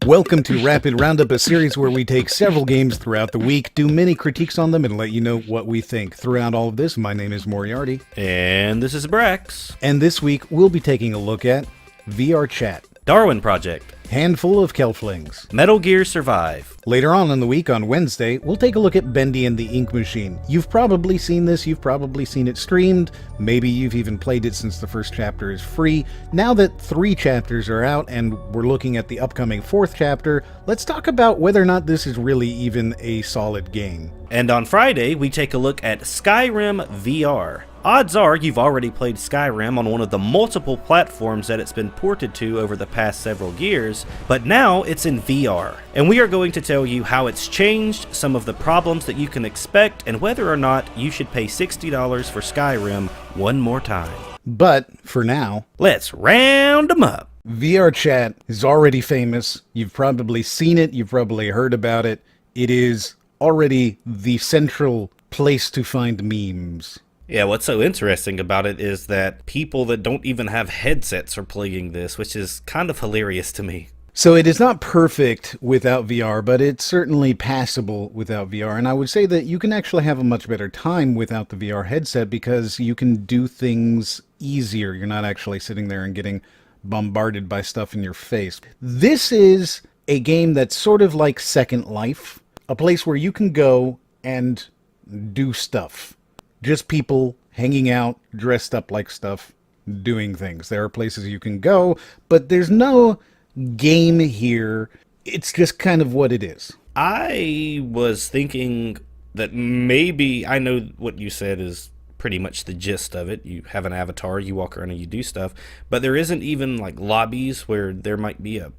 Welcome to Rapid Roundup, a series where we take several games throughout the week, do mini critiques on them, and let you know what we think. Throughout all of this, my name is Moriarty. And this is Brax. And this week, we'll be taking a look at VRChat, Darwin Project, Handful of Keflings, Metal Gear Survive. Later on in the week, on Wednesday, we'll take a look at Bendy and the Ink Machine. You've probably seen this, you've probably seen it streamed, maybe you've even played it since the first chapter is free. Now that 3 chapters are out and we're looking at the upcoming 4th chapter, let's talk about whether or not this is really even a solid game. And on Friday, we take a look at Skyrim VR. Odds are you've already played Skyrim on one of the multiple platforms that it's been ported to over the past several years, but now it's in VR. And we are going to tell you how it's changed, some of the problems that you can expect, and whether or not you should pay $60 for Skyrim one more time. But, for now, let's round them up. VRChat is already famous. You've probably seen it, you've probably heard about it. It is already the central place to find memes. Yeah, what's so interesting about it is that people that don't even have headsets are playing this, which is kind of hilarious to me. So it is not perfect without VR, but it's certainly passable without VR. And I would say that you can actually have a much better time without the VR headset because you can do things easier. You're not actually sitting there and getting bombarded by stuff in your face. This is a game that's sort of like Second Life, a place where you can go and do stuff. Just people hanging out, dressed up like stuff, doing things. There are places you can go, but there's no game here. It's just kind of what it is. I was thinking that maybe, I know what you said is pretty much the gist of it. You have an avatar, you walk around and you do stuff, but there isn't even like lobbies where there might be a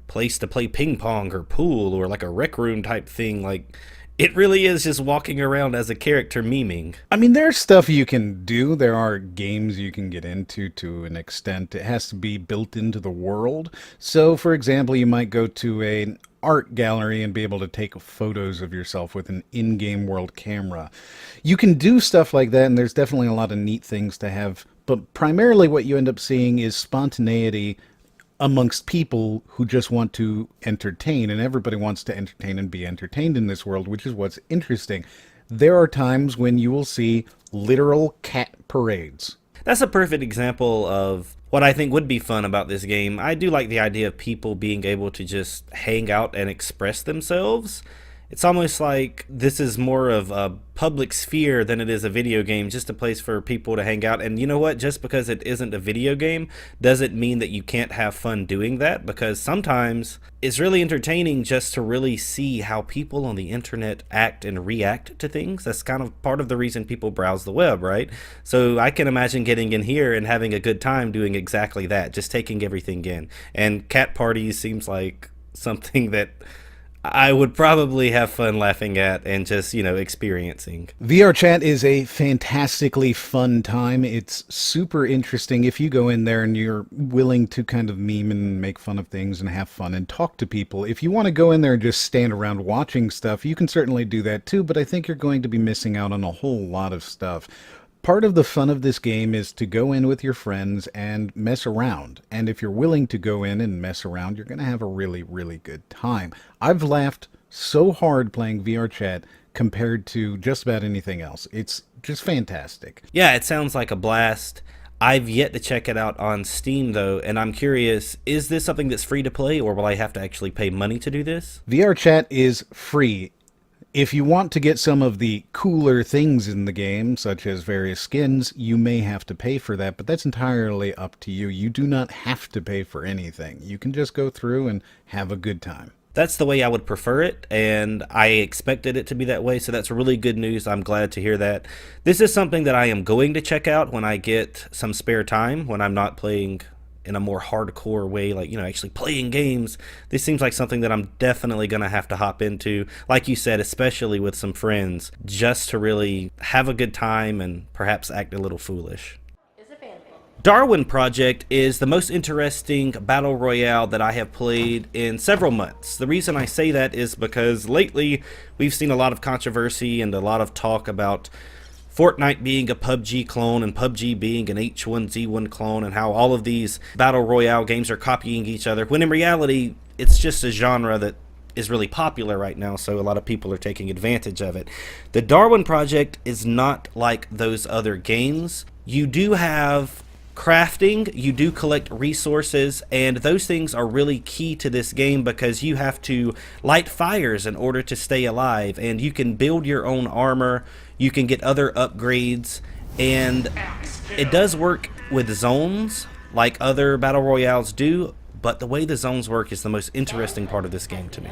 place to play ping pong or pool or like a rec room type thing. Like, it really is just walking around as a character memeing. I mean, there's stuff you can do. There are games you can get into to an extent. It has to be built into the world. So, for example, you might go to an art gallery and be able to take photos of yourself with an in-game world camera. You can do stuff like that, and there's definitely a lot of neat things to have. But primarily what you end up seeing is spontaneity amongst people who just want to entertain, and everybody wants to entertain and be entertained in this world, which is what's interesting. There are times when you will see literal cat parades. That's a perfect example of what I think would be fun about this game. I do like the idea of people being able to just hang out and express themselves. It's almost like this is more of a public sphere than it is a video game, just a place for people to hang out. And you know what? Just because it isn't a video game doesn't mean that you can't have fun doing that, because sometimes it's really entertaining just to really see how people on the internet act and react to things. That's kind of part of the reason people browse the web, right? So I can imagine getting in here and having a good time doing exactly that, just taking everything in. And cat parties seems like something that I would probably have fun laughing at and just, experiencing. VRChat is a fantastically fun time. It's super interesting if you go in there and you're willing to kind of meme and make fun of things and have fun and talk to people. If you want to go in there and just stand around watching stuff, you can certainly do that too, but I think you're going to be missing out on a whole lot of stuff. Part of the fun of this game is to go in with your friends and mess around. And if you're willing to go in and mess around, you're going to have a really, really good time. I've laughed so hard playing VRChat compared to just about anything else. It's just fantastic. Yeah, it sounds like a blast. I've yet to check it out on Steam, though, and I'm curious, is this something that's free to play, or will I have to actually pay money to do this? VRChat is free. If you want to get some of the cooler things in the game, such as various skins, you may have to pay for that, but that's entirely up to you. You do not have to pay for anything. You can just go through and have a good time. That's the way I would prefer it, and I expected it to be that way, so that's really good news. I'm glad to hear that. This is something that I am going to check out when I get some spare time, when I'm not playing in a more hardcore way, like, actually playing games. This seems like something that I'm definitely going to have to hop into, like you said, especially with some friends, just to really have a good time and perhaps act a little foolish. Darwin Project is the most interesting battle royale that I have played in several months. The reason I say that is because lately we've seen a lot of controversy and a lot of talk about Fortnite being a PUBG clone and PUBG being an H1Z1 clone, and how all of these battle royale games are copying each other, when in reality it's just a genre that is really popular right now, so a lot of people are taking advantage of it. The Darwin Project is not like those other games. You do have crafting, you do collect resources, and those things are really key to this game because you have to light fires in order to stay alive, and you can build your own armor, you can get other upgrades, and it does work with zones like other battle royales do, but the way the zones work is the most interesting part of this game to me.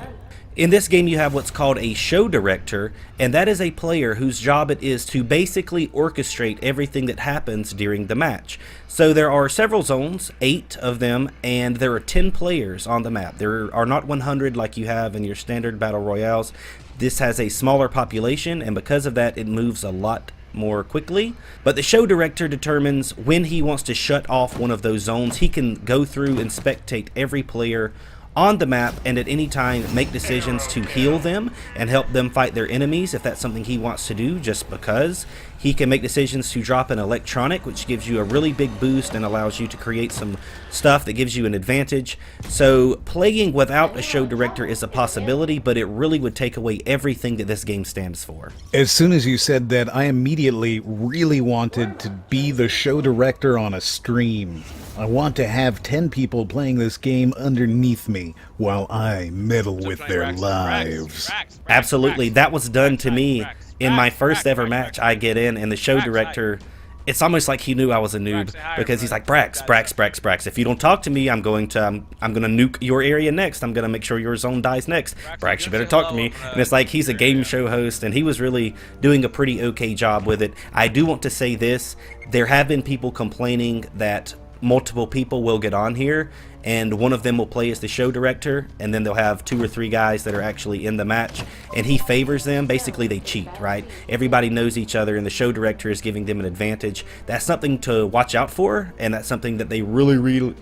In this game, you have what's called a show director, and that is a player whose job it is to basically orchestrate everything that happens during the match. So there are several zones, 8 of them, and there are 10 players on the map. There are not 100 like you have in your standard battle royales. This has a smaller population, and because of that, it moves a lot more quickly. But the show director determines when he wants to shut off one of those zones. He can go through and spectate every player on the map and at any time make decisions to heal them and help them fight their enemies if that's something he wants to do just because. He can make decisions to drop an electronic, which gives you a really big boost and allows you to create some stuff that gives you an advantage. So playing without a show director is a possibility, but it really would take away everything that this game stands for. As soon as you said that, I immediately really wanted to be the show director on a stream. I want to have 10 people playing this game underneath me while I meddle with their lives. Absolutely, that was done to me in my first ever match. I get in, and the show director, it's almost like he knew I was a noob because he's like, Brax, if you don't talk to me, I'm gonna nuke your area next. I'm gonna make sure your zone dies next. Brax, you better talk to me. And it's like he's a game show host, and he was really doing a pretty okay job with it. I do want to say this: there have been people complaining that multiple people will get on here and one of them will play as the show director, and then they'll have 2 or 3 guys that are actually in the match, and he favors them. Basically, they cheat, right? Everybody knows each other, and the show director is giving them an advantage. That's something to watch out for, and that's something that they really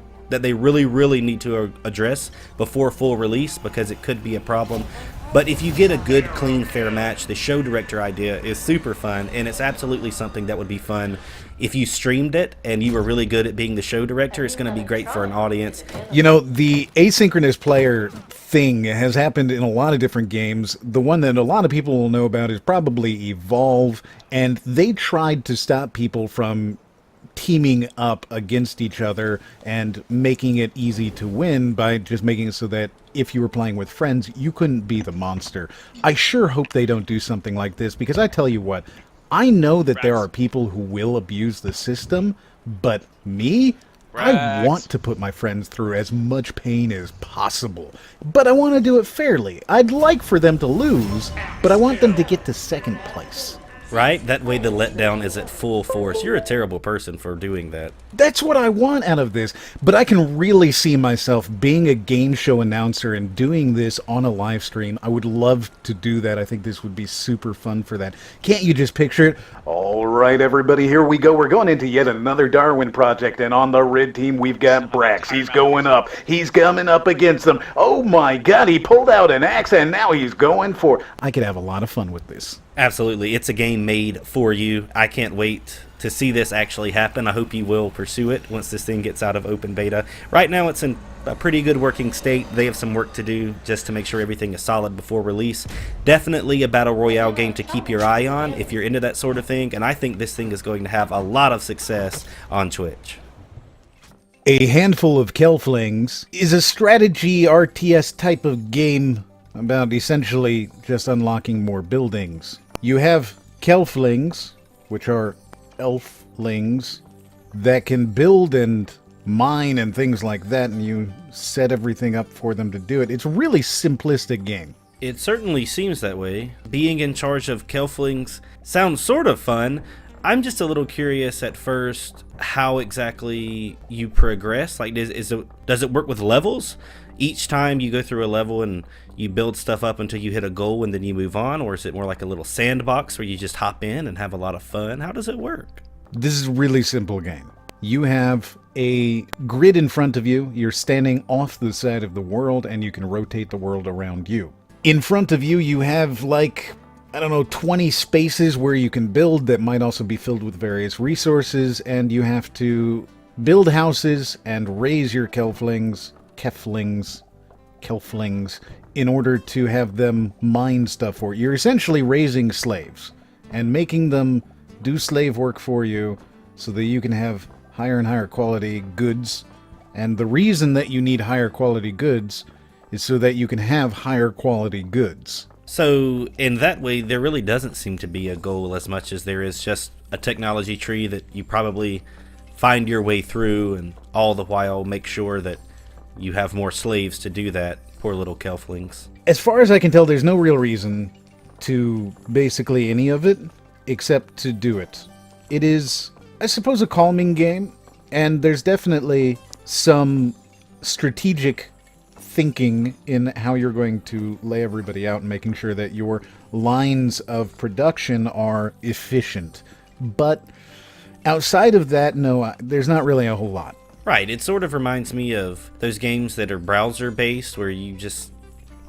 need to address before full release, because it could be a problem. But if you get a good, clean, fair match, the show director idea is super fun, and it's absolutely something that would be fun if you streamed it and you were really good at being the show director. It's going to be great for an audience. You know, the asynchronous player thing has happened in a lot of different games. The one that a lot of people will know about is probably Evolve, and they tried to stop people from teaming up against each other and making it easy to win by just making it so that if you were playing with friends, you couldn't be the monster. I sure hope they don't do something like this, because I tell you what, I know that there are people who will abuse the system, but me, I want to put my friends through as much pain as possible. But I want to do it fairly. I'd like for them to lose, but I want them to get to second place. Right? That way the letdown is at full force. You're a terrible person for doing that. That's what I want out of this, but I can really see myself being a game show announcer and doing this on a live stream. I would love to do that. I think this would be super fun for that. Can't you just picture it? All right, everybody, here we go. We're going into yet another Darwin Project, and on the red team, we've got Brax. He's going up. He's coming up against them. Oh my God, he pulled out an axe, and now he's going for... I could have a lot of fun with this. Absolutely. It's a game made for you. I can't wait to see this actually happen. I hope you will pursue it once this thing gets out of open beta. Right now it's in a pretty good working state. They have some work to do just to make sure everything is solid before release. Definitely a battle royale game to keep your eye on if you're into that sort of thing, and I think this thing is going to have a lot of success on Twitch. A Handful of Keflings is a strategy RTS type of game about essentially just unlocking more buildings. You have Keflings, which are elflings, that can build and mine and things like that, and you set everything up for them to do it. It's a really simplistic game. It certainly seems that way. Being in charge of Keflings sounds sort of fun. I'm just a little curious at first how exactly you progress. Like, does it work with levels? Each time you go through a level and you build stuff up until you hit a goal and then you move on? Or is it more like a little sandbox where you just hop in and have a lot of fun? How does it work? This is a really simple game. You have a grid in front of you. You're standing off the side of the world, and you can rotate the world around you. In front of you, you have, like, I don't know, 20 spaces where you can build that might also be filled with various resources, and you have to build houses and raise your Keflings, Keflings in order to have them mine stuff for you. You're essentially raising slaves and making them do slave work for you so that you can have higher and higher quality goods. And the reason that you need higher quality goods is so that you can have higher quality goods. So in that way, there really doesn't seem to be a goal as much as there is just a technology tree that you probably find your way through, and all the while make sure that you have more slaves to do that. Poor little Keflings. As far as I can tell, there's no real reason to basically any of it except to do it. It is, I suppose, a calming game, and there's definitely some strategic thinking in how you're going to lay everybody out and making sure that your lines of production are efficient. But outside of that, no, there's not really a whole lot. Right, it sort of reminds me of those games that are browser-based where you just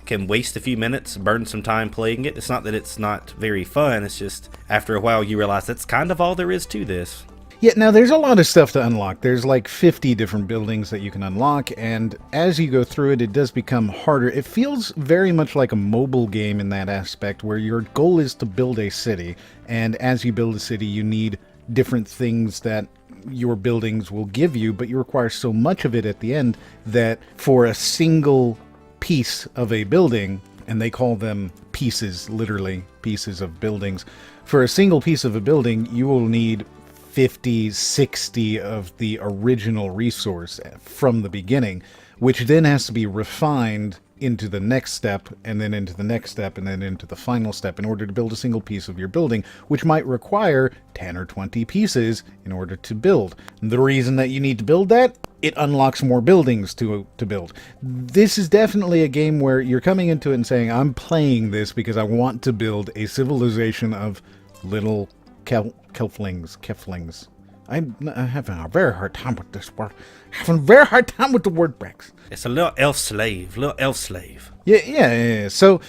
can waste a few minutes, burn some time playing it. It's not that it's not very fun, it's just after a while you realize that's kind of all there is to this. Yeah, now there's a lot of stuff to unlock. There's like 50 different buildings that you can unlock, and as you go through it, it does become harder. It feels very much like a mobile game in that aspect, where your goal is to build a city, and as you build a city, you need different things that your buildings will give you, but you require so much of it at the end that for a single piece of a building, and they call them pieces, literally pieces of buildings, for a single piece of a building, you will need 50, 60 of the original resource from the beginning, which then has to be refined into the next step, and then into the next step, and then into the final step in order to build a single piece of your building, which might require 10 or 20 pieces in order to build. The reason that you need to build that, it unlocks more buildings to build. This is definitely a game where you're coming into it and saying, I'm playing this because I want to build a civilization of little Keflings. I'm having a very hard time with this word. Having a very hard time with the word Brex. It's a little elf slave, Yeah. So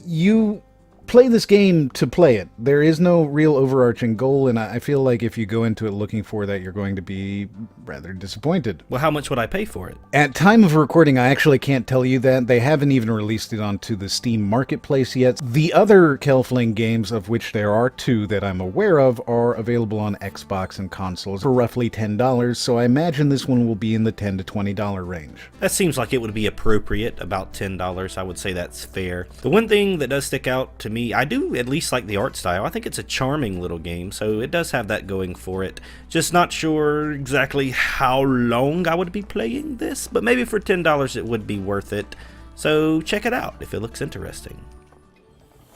you play this game to play it. There is no real overarching goal, and I feel like if you go into it looking for that, you're going to be rather disappointed. Well, how much would I pay for it? At time of recording, I actually can't tell you that. They haven't even released it onto the Steam Marketplace yet. The other Kefling games, of which there are two that I'm aware of, are available on Xbox and consoles for roughly $10, so I imagine this one will be in the $10 to $20 range. That seems like it would be appropriate, about $10. I would say that's fair. The one thing that does stick out to me, I do at least like the art style. I think it's a charming little game, so it does have that going for it. Just not sure exactly how long I would be playing this, but maybe for $10 it would be worth it. So check it out if it looks interesting.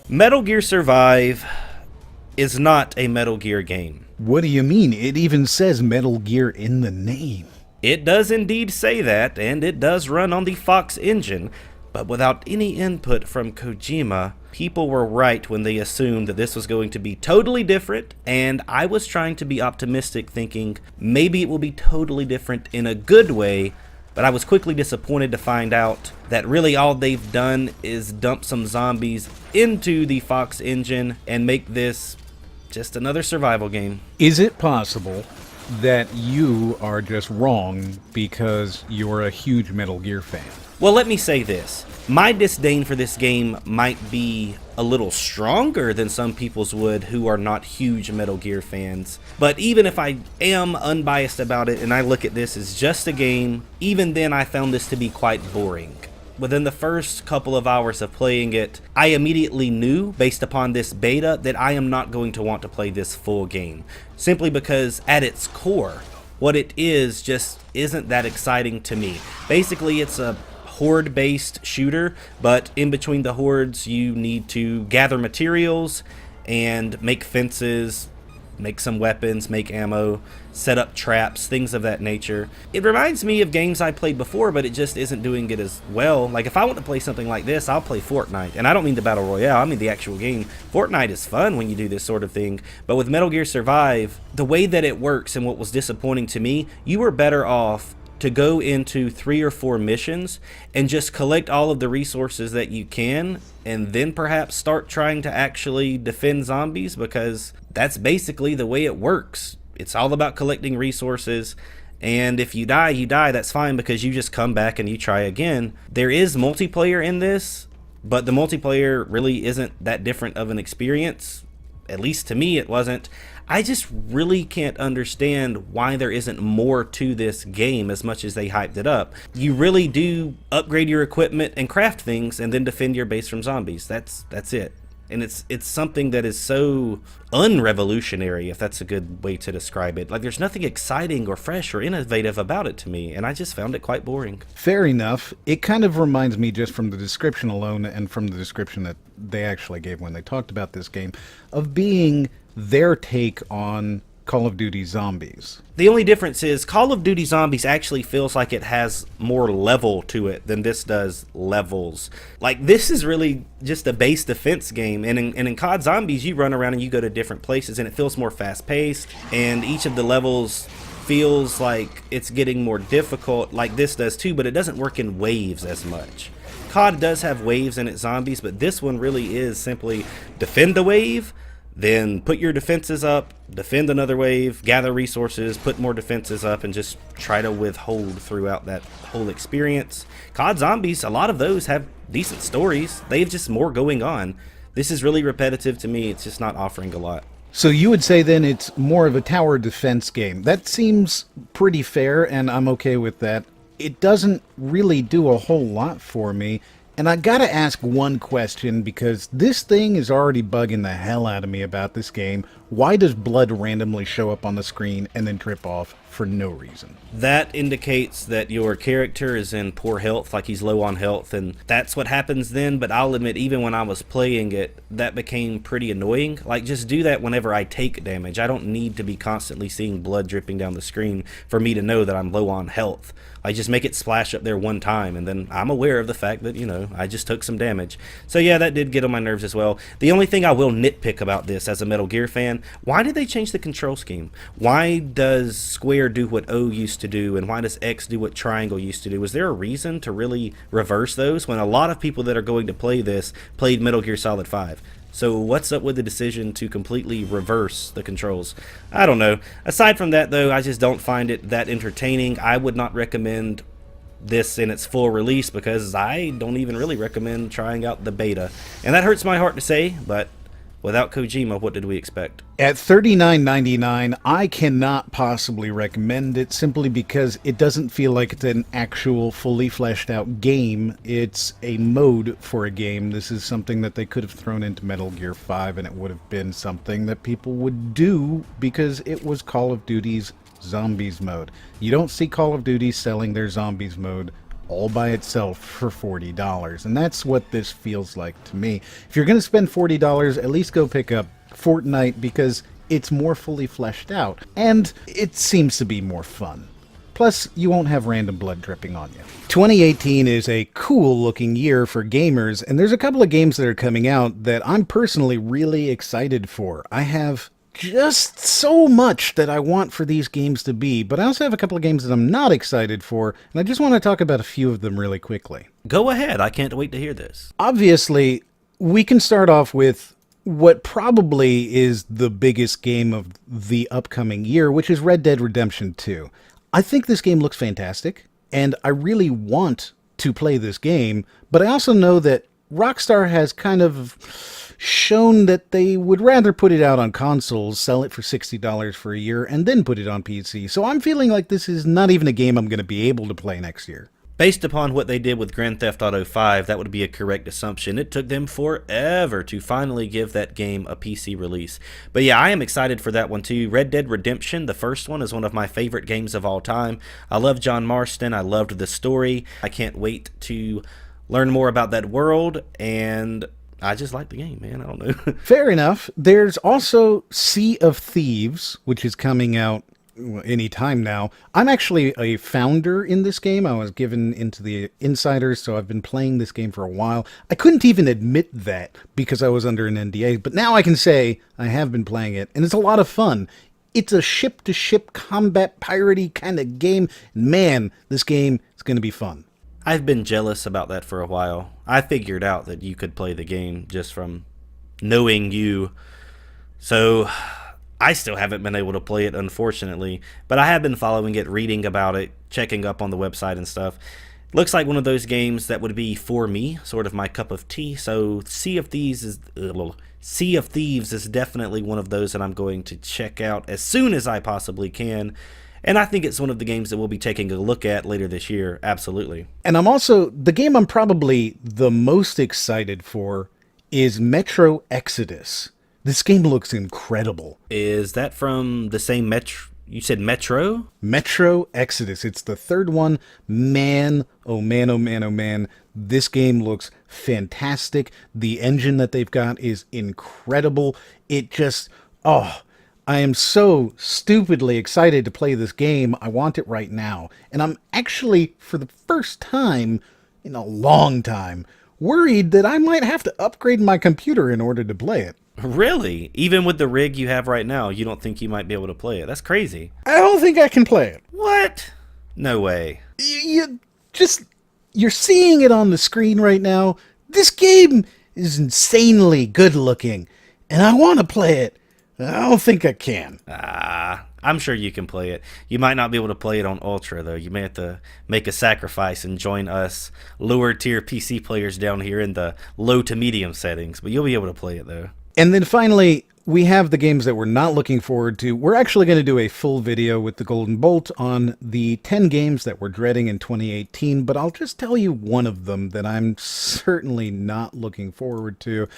Metal Gear Survive is not a Metal Gear game. What do you mean? It even says Metal Gear in the name. It does indeed say that, and it does run on the Fox engine, but without any input from Kojima, people were right when they assumed that this was going to be totally different, and I was trying to be optimistic, thinking maybe it will be totally different in a good way, but I was quickly disappointed to find out that really all they've done is dump some zombies into the Fox engine and make this just another survival game. Is it possible that you are just wrong because you're a huge Metal Gear fan? Well, let me say this. My disdain for this game might be a little stronger than some people's would who are not huge Metal Gear fans. But even if I am unbiased about it and I look at this as just a game, even then I found this to be quite boring. Within the first couple of hours of playing it, I immediately knew, based upon this beta, that I am not going to want to play this full game. Simply because at its core, what it is just isn't that exciting to me. Basically, it's a horde-based shooter, but in between the hordes you need to gather materials and make fences, make some weapons, make ammo, set up traps, things of that nature. It reminds me of games I played before, but it just isn't doing it as well. Like if I want to play something like this, I'll play Fortnite, and I don't mean the Battle Royale, I mean the actual game. Fortnite is fun when you do this sort of thing, but with Metal Gear Survive, the way that it works and what was disappointing to me, you were better off to go into 3 or 4 missions and just collect all of the resources that you can, and then perhaps start trying to actually defend zombies, because that's basically the way it works. It's all about collecting resources And if you die, you die. That's fine because you just come back and you try again. There is multiplayer in this, but the multiplayer really isn't that different of an experience. At least to me, it wasn't. I just really can't understand why there isn't more to this game as much as they hyped it up. You really do upgrade your equipment and craft things and then defend your base from zombies. That's it. And it's something that is so unrevolutionary, if that's a good way to describe it. Like, there's nothing exciting or fresh or innovative about it to me, and I just found it quite boring. Fair enough. It kind of reminds me, just from the description alone and from the description that they actually gave when they talked about this game, of being their take on Call of Duty Zombies. The only difference is Call of Duty Zombies actually feels like it has more level to it than this does levels. Like, this is really just a base defense game, and in COD Zombies, you run around and you go to different places, and it feels more fast-paced, and each of the levels feels like it's getting more difficult, like this does too, but it doesn't work in waves as much. COD does have waves in its zombies, but this one really is simply defend the wave, then put your defenses up, defend another wave, gather resources, put more defenses up, and just try to withhold throughout that whole experience. COD Zombies, a lot of those have decent stories. They have just more going on. This is really repetitive to me. It's just not offering a lot. So you would say then it's more of a tower defense game. That seems pretty fair, and I'm okay with that. It doesn't really do a whole lot for me. And I gotta ask one question, because this thing is already bugging the hell out of me about this game. Why does blood randomly show up on the screen and then drip off for no reason? That indicates that your character is in poor health, like he's low on health, and that's what happens then. But I'll admit, even when I was playing it, that became pretty annoying. Like, just do that whenever I take damage. I don't need to be constantly seeing blood dripping down the screen for me to know that I'm low on health. I just make it splash up there one time, and then I'm aware of the fact that, you know, I just took some damage. So yeah, that did get on my nerves as well. The only thing I will nitpick about this as a Metal Gear fan, why did they change the control scheme? Why does square do what O used to do, and why does X do what triangle used to do? Was there a reason to really reverse those when a lot of people that are going to play this played Metal Gear Solid 5? So what's up with the decision to completely reverse the controls? I don't know. Aside from that, though, I just don't find it that entertaining. I would not recommend this in its full release because I don't even really recommend trying out the beta. And that hurts my heart to say, but without Kojima, what did we expect? At $39.99, I cannot possibly recommend it simply because it doesn't feel like it's an actual fully fleshed out game. It's a mode for a game. This is something that they could have thrown into Metal Gear 5 and it would have been something that people would do because it was Call of Duty's Zombies mode. You don't see Call of Duty selling their Zombies mode all by itself for $40, and that's what this feels like to me. If you're going to spend $40, at least go pick up Fortnite because it's more fully fleshed out, and it seems to be more fun. Plus, you won't have random blood dripping on you. 2018 is a cool-looking year for gamers, and there's a couple of games that are coming out that I'm personally really excited for. I have just so much that I want for these games to be, but I also have a couple of games that I'm not excited for, and I just want to talk about a few of them really quickly. Go ahead, I can't wait to hear this. Obviously, we can start off with what probably is the biggest game of the upcoming year, which is Red Dead Redemption 2. I think this game looks fantastic, and I really want to play this game, but I also know that Rockstar has kind of shown that they would rather put it out on consoles, sell it for $60 for a year, and then put it on PC. So I'm feeling like this is not even a game I'm going to be able to play next year. Based upon what they did with Grand Theft Auto 5, that would be a correct assumption. It took them forever to finally give that game a PC release. But yeah, I am excited for that one too. Red Dead Redemption, the first one, is one of my favorite games of all time. I love John Marston. I loved the story. I can't wait to learn more about that world, and I just like the game, man. I don't know. Fair enough. There's also Sea of Thieves, which is coming out any time now. I'm actually a founder in this game. I was given into the insiders, so I've been playing this game for a while. I couldn't even admit that because I was under an NDA, but now I can say I have been playing it, and it's a lot of fun. It's a ship-to-ship combat piratey kind of game. Man, this game is going to be fun. I've been jealous about that for a while. I figured out that you could play the game just from knowing you. So I still haven't been able to play it, unfortunately, but I have been following it, reading about it, checking up on the website and stuff. Looks like one of those games that would be for me, sort of my cup of tea. So Sea of Thieves is definitely one of those that I'm going to check out as soon as I possibly can. And I think it's one of the games that we'll be taking a look at later this year. Absolutely. And the game I'm probably the most excited for is Metro Exodus. This game looks incredible. Is that from the same Metro? You said Metro? Metro Exodus. It's the third one. Man, oh man, oh man, oh man. This game looks fantastic. The engine that they've got is incredible. It just, I am so stupidly excited to play this game. I want it right now. And I'm actually, for the first time in a long time, worried that I might have to upgrade my computer in order to play it. Really? Even with the rig you have right now, you don't think you might be able to play it? That's crazy. I don't think I can play it. What? No way. You're seeing it on the screen right now. This game is insanely good looking, and I want to play it. I don't think I can. I'm sure you can play it. You might not be able to play it on Ultra, though. You may have to make a sacrifice and join us lower tier PC players down here in the low to medium settings, but you'll be able to play it, though. And then finally, we have the games that we're not looking forward to. We're actually going to do a full video with the Golden Bolt on the 10 games that we're dreading in 2018, but I'll just tell you one of them that I'm certainly not looking forward to.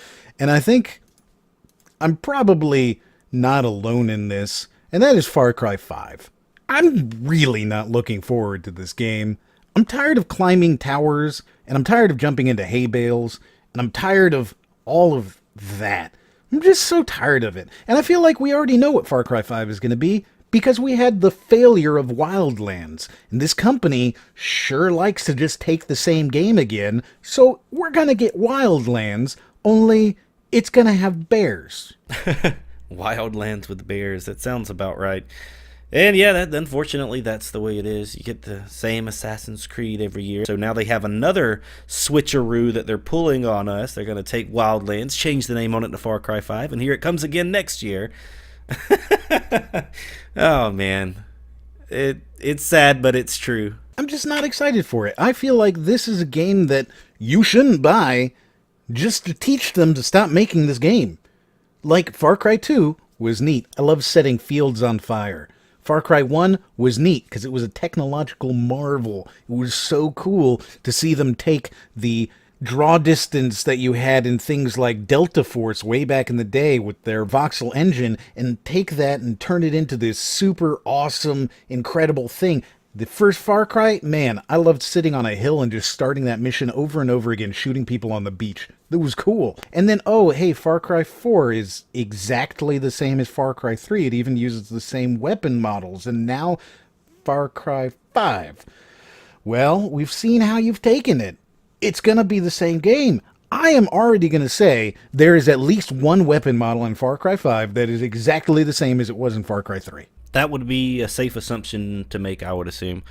And I think I'm probably not alone in this, and that is Far Cry 5. I'm really not looking forward to this game. I'm tired of climbing towers, and I'm tired of jumping into hay bales, and I'm tired of all of that. I'm just so tired of it. And I feel like we already know what Far Cry 5 is going to be because we had the failure of Wildlands. And this company sure likes to just take the same game again. So we're going to get Wildlands, only it's going to have bears. Wildlands with bears. That sounds about right. And yeah, unfortunately, that's the way it is. You get the same Assassin's Creed every year. So now they have another switcheroo that they're pulling on us. They're going to take Wildlands, change the name on it to Far Cry 5, and here it comes again next year. Oh, man. It's sad, but it's true. I'm just not excited for it. I feel like this is a game that you shouldn't buy just to teach them to stop making this game. Like, Far Cry 2 was neat. I love setting fields on fire. Far Cry 1 was neat because it was a technological marvel. It was so cool to see them take the draw distance that you had in things like Delta Force way back in the day with their voxel engine and take that and turn it into this super awesome, incredible thing. The first Far Cry, man, I loved sitting on a hill and just starting that mission over and over again, shooting people on the beach. That was cool. And then, Far Cry 4 is exactly the same as Far Cry 3. It even uses the same weapon models. And now, Far Cry 5. Well, we've seen how you've taken it. It's going to be the same game. I am already going to say there is at least one weapon model in Far Cry 5 that is exactly the same as it was in Far Cry 3. That would be a safe assumption to make, I would assume.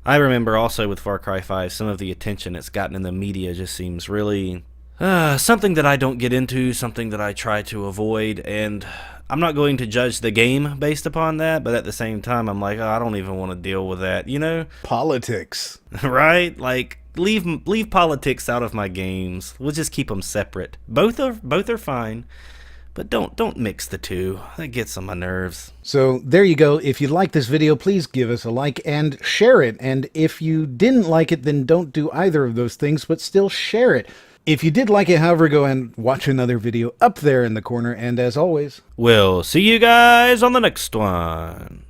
I remember also with Far Cry 5, some of the attention it's gotten in the media just seems really something that I don't get into, something that I try to avoid, and I'm not going to judge the game based upon that, but at the same time, I'm like, I don't even want to deal with that, you know? Politics. Right? Like, leave politics out of my games. We'll just keep them separate. Both are fine. But don't mix the two. That gets on my nerves. So there you go. If you like this video, please give us a like and share it. And if you didn't like it, then don't do either of those things, but still share it. If you did like it, however, go and watch another video up there in the corner. And as always, we'll see you guys on the next one.